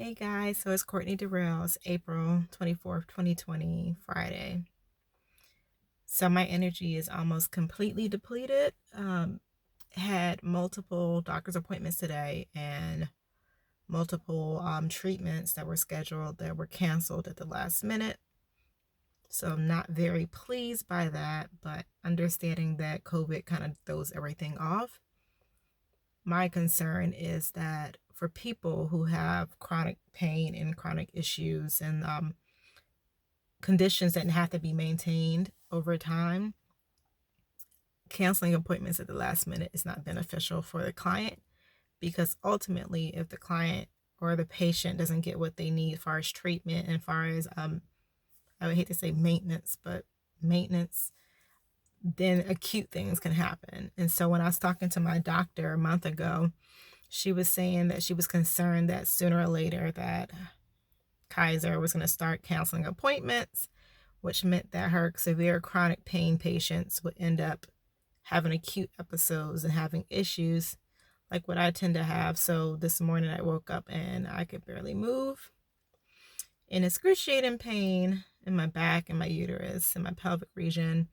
Hey guys, so it's Courtney Durrell's April 24th, 2020, Friday. So my energy is almost completely depleted. Had multiple doctor's appointments today and multiple treatments that were scheduled that were canceled at the last minute. So I'm not very pleased by that, but understanding that COVID kind of throws everything off. My concern is that for people who have chronic pain and chronic issues and conditions that have to be maintained over time, canceling appointments at the last minute is not beneficial for the client, because ultimately if the client or the patient doesn't get what they need as far as treatment and as far as I would hate to say maintenance, but maintenance, then acute things can happen. And so when I was talking to my doctor a month ago, she was saying that she was concerned that sooner or later that Kaiser was going to start canceling appointments, which meant that her severe chronic pain patients would end up having acute episodes and having issues like what I tend to have. So this morning I woke up and I could barely move, in excruciating pain in my back and my uterus and my pelvic region.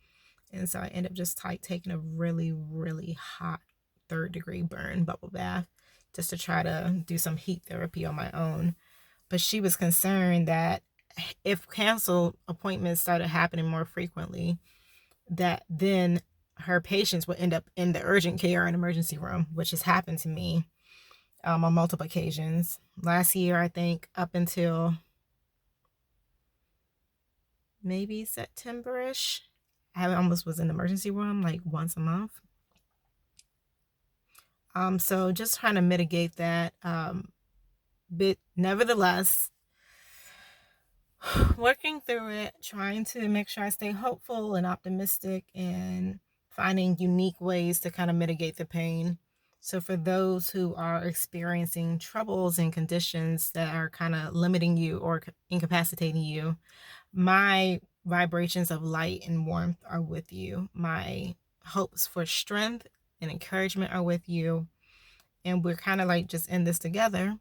And so I ended up just taking a really, really hot 3rd-degree burn bubble bath just to try to do some heat therapy on my own. But she was concerned that if canceled appointments started happening more frequently, that then her patients would end up in the urgent care and emergency room, which has happened to me on multiple occasions. Last year, I think up until maybe September-ish, I almost was in the emergency room like once a month. So just trying to mitigate that. But nevertheless, working through it, trying to make sure I stay hopeful and optimistic and finding unique ways to kind of mitigate the pain. So for those who are experiencing troubles and conditions that are kind of limiting you or incapacitating you, my vibrations of light and warmth are with you. My hopes for strength and encouragement are with you. And we're kind of like just in this together.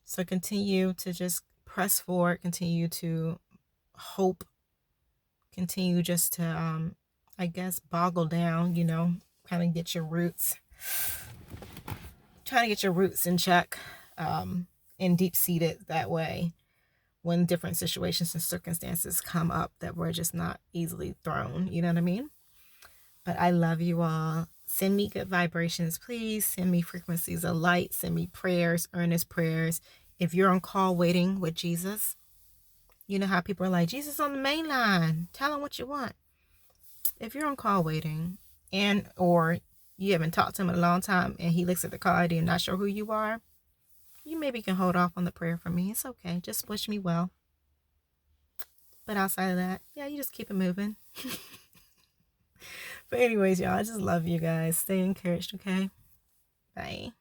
So continue to just press forward, continue to hope, continue just to, I guess, boggle down, kind of get your roots, trying to get your roots in check, and deep seated that way when different situations and circumstances come up that we're just not easily thrown. You know what I mean? But I love you all. Send me good vibrations, please. Send me frequencies of light. Send me prayers, earnest prayers. If you're on call waiting with Jesus, you know how people are like, Jesus on the main line. Tell him what you want. If you're on call waiting or you haven't talked to him in a long time and he looks at the call ID and not sure who you are, you maybe can hold off on the prayer for me. It's okay. Just wish me well. But outside of that, yeah, you just keep it moving. But anyways, y'all, I just love you guys. Stay encouraged, okay? Bye.